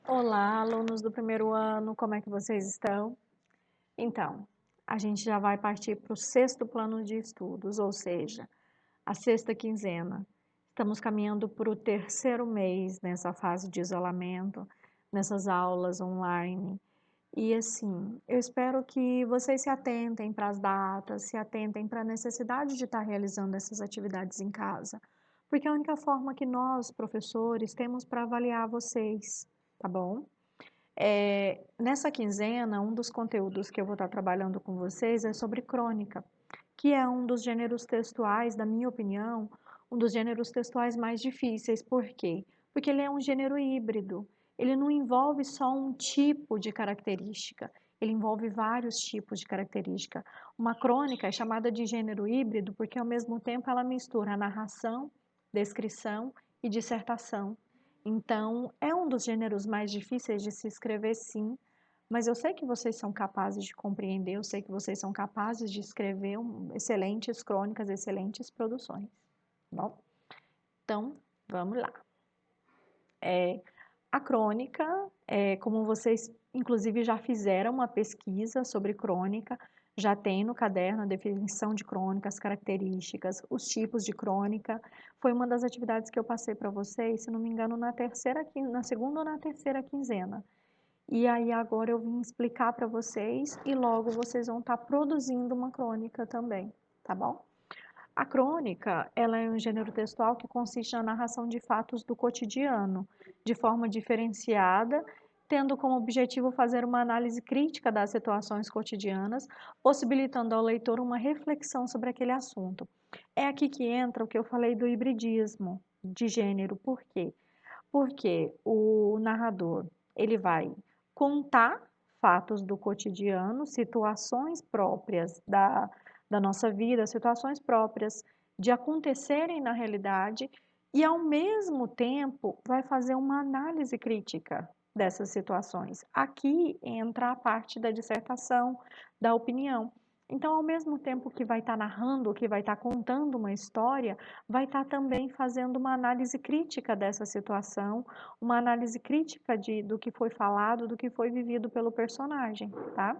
Olá, alunos do primeiro ano, como é que vocês estão? Então, a gente já vai partir para o sexto plano de estudos, ou seja, a sexta quinzena. Estamos caminhando para o terceiro mês nessa fase de isolamento, nessas aulas online. E assim, eu espero que vocês se atentem para as datas, se atentem para a necessidade de estar realizando essas atividades em casa, porque é a única forma que nós, professores, temos para avaliar vocês, tá bom? Nessa quinzena, um dos conteúdos que eu vou estar trabalhando com vocês é sobre crônica, que é um dos gêneros textuais, na minha opinião, um dos gêneros textuais mais difíceis. Por quê? Porque ele é um gênero híbrido. Ele não envolve só um tipo de característica, ele envolve vários tipos de característica. Uma crônica é chamada de gênero híbrido porque, ao mesmo tempo, ela mistura narração, descrição e dissertação. Então, é um dos gêneros mais difíceis de se escrever, sim, mas eu sei que vocês são capazes de compreender, eu sei que vocês são capazes de escrever excelentes crônicas, excelentes produções, tá bom? Então, vamos lá. A crônica, como vocês inclusive já fizeram uma pesquisa sobre crônica, já tem no caderno a definição de crônica, as características, os tipos de crônica. Foi uma das atividades que eu passei para vocês, se não me engano, na segunda ou na terceira quinzena. E aí agora eu vim explicar para vocês e logo vocês vão estar produzindo uma crônica também, tá bom? A crônica, ela é um gênero textual que consiste na narração de fatos do cotidiano, de forma diferenciada, tendo como objetivo fazer uma análise crítica das situações cotidianas, possibilitando ao leitor uma reflexão sobre aquele assunto. É aqui que entra o que eu falei do hibridismo de gênero. Por quê? Porque o narrador, ele vai contar fatos do cotidiano, situações próprias da nossa vida, situações próprias de acontecerem na realidade e, ao mesmo tempo, vai fazer uma análise crítica dessas situações. Aqui entra a parte da dissertação, da opinião. Então, ao mesmo tempo que vai estar narrando, que vai estar contando uma história, vai estar também fazendo uma análise crítica dessa situação, uma análise crítica do que foi falado, do que foi vivido pelo personagem, tá?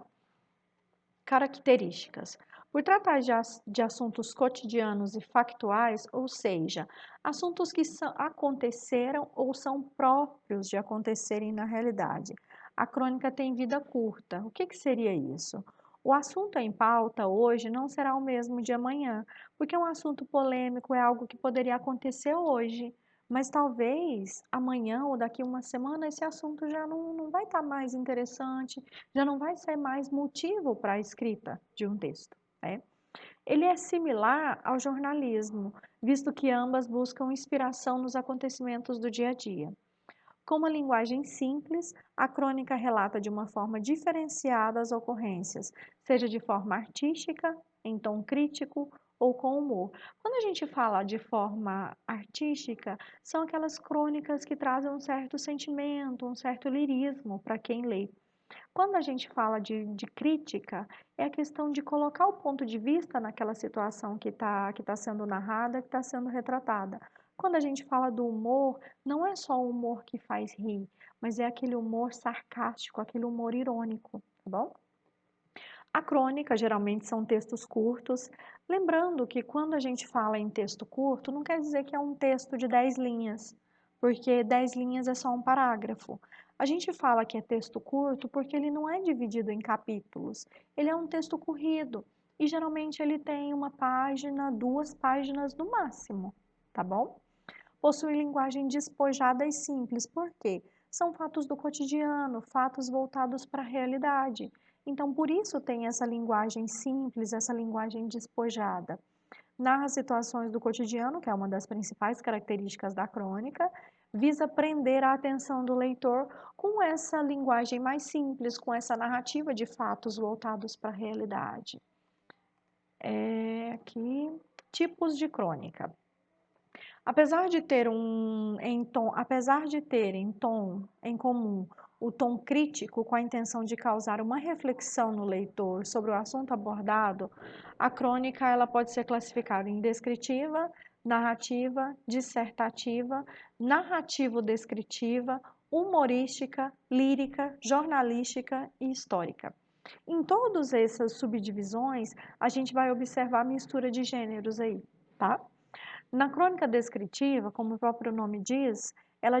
Características. Por tratar de assuntos cotidianos e factuais, ou seja, assuntos que aconteceram ou são próprios de acontecerem na realidade. A crônica tem vida curta. O que seria isso? O assunto em pauta hoje não será o mesmo de amanhã, porque um assunto polêmico é algo que poderia acontecer hoje, mas talvez amanhã ou daqui uma semana esse assunto já não vai estar mais interessante, já não vai ser mais motivo para a escrita de um texto, né? Ele é similar ao jornalismo, visto que ambas buscam inspiração nos acontecimentos do dia a dia. Com uma linguagem simples, a crônica relata de uma forma diferenciada as ocorrências, seja de forma artística, em tom crítico ou com humor. Quando a gente fala de forma artística, são aquelas crônicas que trazem um certo sentimento, um certo lirismo para quem lê. Quando a gente fala de crítica, é a questão de colocar o ponto de vista naquela situação que tá sendo narrada, que está sendo retratada. Quando a gente fala do humor, não é só o humor que faz rir, mas é aquele humor sarcástico, aquele humor irônico, tá bom? A crônica geralmente são textos curtos, lembrando que quando a gente fala em texto curto, não quer dizer que é um texto de 10 linhas, porque 10 linhas é só um parágrafo. A gente fala que é texto curto porque ele não é dividido em capítulos, ele é um texto corrido e geralmente ele tem uma página, 2 páginas no máximo, tá bom? Possui linguagem despojada e simples, por quê? São fatos do cotidiano, fatos voltados para a realidade. Então, por isso tem essa linguagem simples, essa linguagem despojada. Narra situações do cotidiano, que é uma das principais características da crônica, visa prender a atenção do leitor com essa linguagem mais simples, com essa narrativa de fatos voltados para a realidade. Aqui, tipos de crônica. Apesar de ter em comum o tom crítico com a intenção de causar uma reflexão no leitor sobre o assunto abordado, a crônica ela pode ser classificada em descritiva, narrativa, dissertativa, narrativo-descritiva humorística, lírica, jornalística e histórica. Em todas essas subdivisões, a gente vai observar a mistura de gêneros aí, tá? Na crônica descritiva, como o próprio nome diz, ela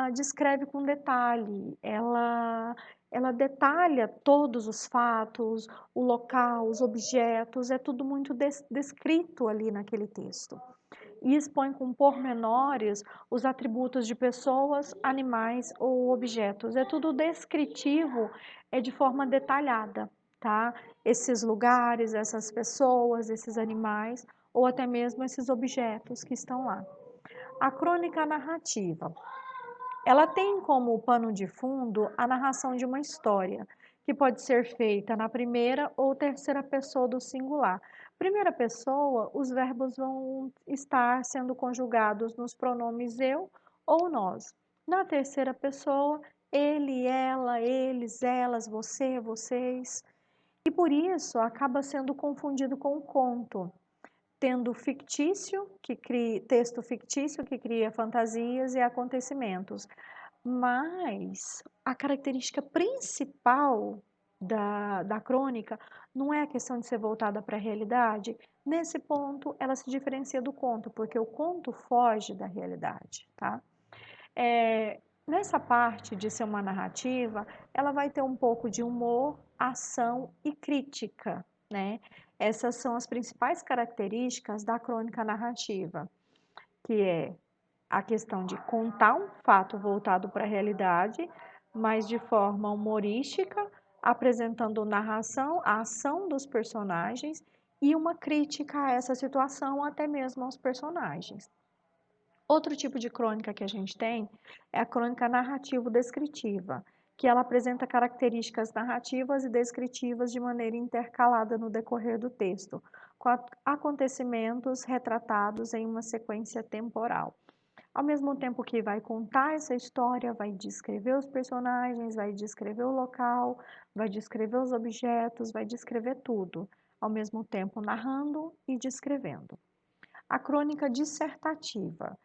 descreve com detalhe, ela detalha todos os fatos, o local, os objetos, é tudo muito descrito ali naquele texto. E expõe com pormenores os atributos de pessoas, animais ou objetos. É tudo descritivo, é de forma detalhada, tá? Esses lugares, essas pessoas, esses animais ou até mesmo esses objetos que estão lá. A crônica narrativa. Ela tem como pano de fundo a narração de uma história, que pode ser feita na primeira ou terceira pessoa do singular. Primeira pessoa, os verbos vão estar sendo conjugados nos pronomes eu ou nós. Na terceira pessoa, ele, ela, eles, elas, você, vocês. E por isso acaba sendo confundido com o conto, tendo fictício, que cria, texto fictício que cria fantasias e acontecimentos. Mas a característica principal da crônica não é a questão de ser voltada para a realidade. Nesse ponto, ela se diferencia do conto, porque o conto foge da realidade, tá? Nessa parte de ser uma narrativa, ela vai ter um pouco de humor, ação e crítica, né? Essas são as principais características da crônica narrativa, que é a questão de contar um fato voltado para a realidade, mas de forma humorística, apresentando narração, a ação dos personagens e uma crítica a essa situação, até mesmo aos personagens. Outro tipo de crônica que a gente tem é a crônica narrativo-descritiva, que ela apresenta características narrativas e descritivas de maneira intercalada no decorrer do texto, com acontecimentos retratados em uma sequência temporal. Ao mesmo tempo que vai contar essa história, vai descrever os personagens, vai descrever o local, vai descrever os objetos, vai descrever tudo, ao mesmo tempo narrando e descrevendo. A crônica dissertativa.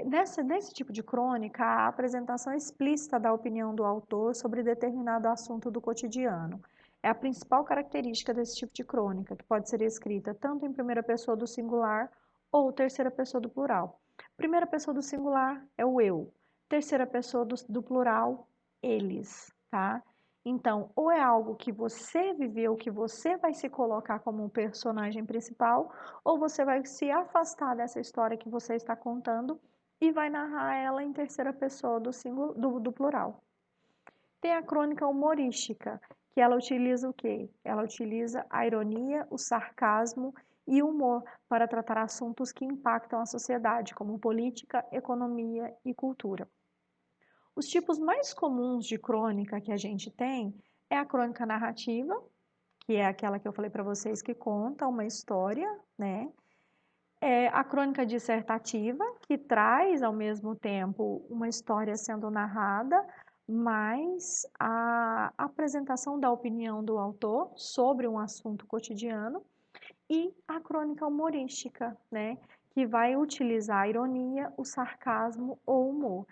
Nesse tipo de crônica, a apresentação explícita da opinião do autor sobre determinado assunto do cotidiano. É a principal característica desse tipo de crônica, que pode ser escrita tanto em primeira pessoa do singular ou terceira pessoa do plural. Primeira pessoa do singular é o eu, terceira pessoa do plural, eles, tá? Então, ou é algo que você viveu, que você vai se colocar como um personagem principal, ou você vai se afastar dessa história que você está contando e vai narrar ela em terceira pessoa do plural. Tem a crônica humorística, que ela utiliza o quê? Ela utiliza a ironia, o sarcasmo e o humor para tratar assuntos que impactam a sociedade, como política, economia e cultura. Os tipos mais comuns de crônica que a gente tem é a crônica narrativa, que é aquela que eu falei para vocês que conta uma história, né? É a crônica dissertativa, que traz ao mesmo tempo uma história sendo narrada, mas a apresentação da opinião do autor sobre um assunto cotidiano, e a crônica humorística, né, que vai utilizar a ironia, o sarcasmo ou o humor.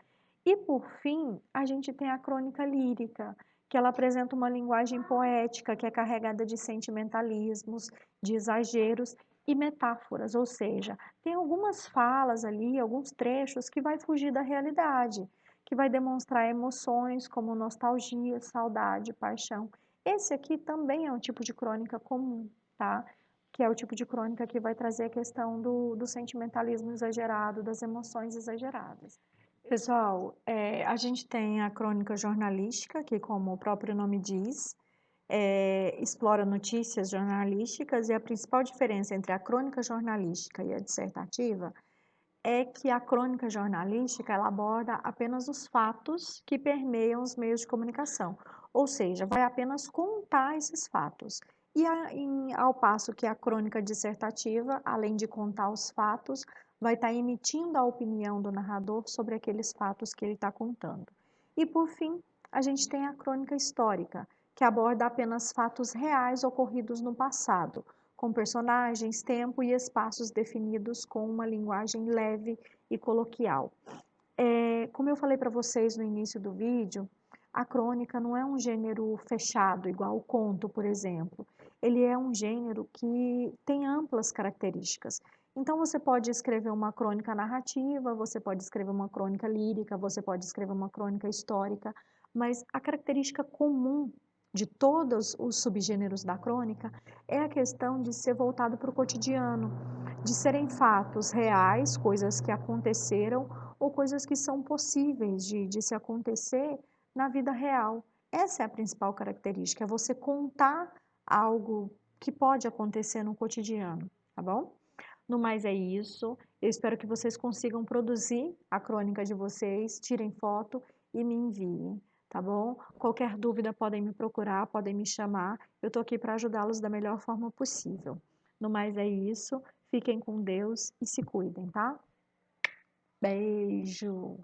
E por fim, a gente tem a crônica lírica, que ela apresenta uma linguagem poética que é carregada de sentimentalismos, de exageros e metáforas, ou seja, tem algumas falas ali, alguns trechos que vai fugir da realidade, que vai demonstrar emoções como nostalgia, saudade, paixão. Esse aqui também é um tipo de crônica comum, tá? Que é o tipo de crônica que vai trazer a questão do sentimentalismo exagerado, das emoções exageradas. Pessoal, a gente tem a crônica jornalística, que, como o próprio nome diz, explora notícias jornalísticas, e a principal diferença entre a crônica jornalística e a dissertativa é que a crônica jornalística ela aborda apenas os fatos que permeiam os meios de comunicação, ou seja, vai apenas contar esses fatos. E ao passo que a crônica dissertativa, além de contar os fatos, vai estar emitindo a opinião do narrador sobre aqueles fatos que ele está contando. E por fim, a gente tem a crônica histórica, que aborda apenas fatos reais ocorridos no passado, com personagens, tempo e espaços definidos com uma linguagem leve e coloquial. Como eu falei para vocês no início do vídeo, a crônica não é um gênero fechado, igual o conto, por exemplo. Ele é um gênero que tem amplas características. Então, você pode escrever uma crônica narrativa, você pode escrever uma crônica lírica, você pode escrever uma crônica histórica, mas a característica comum de todos os subgêneros da crônica é a questão de ser voltado para o cotidiano, de serem fatos reais, coisas que aconteceram ou coisas que são possíveis de se acontecer na vida real. Essa é a principal característica, é você contar algo que pode acontecer no cotidiano, tá bom? No mais é isso. Eu espero que vocês consigam produzir a crônica de vocês, tirem foto e me enviem, tá bom? Qualquer dúvida podem me procurar, podem me chamar. Eu tô aqui para ajudá-los da melhor forma possível. No mais é isso. Fiquem com Deus e se cuidem, tá? Beijo!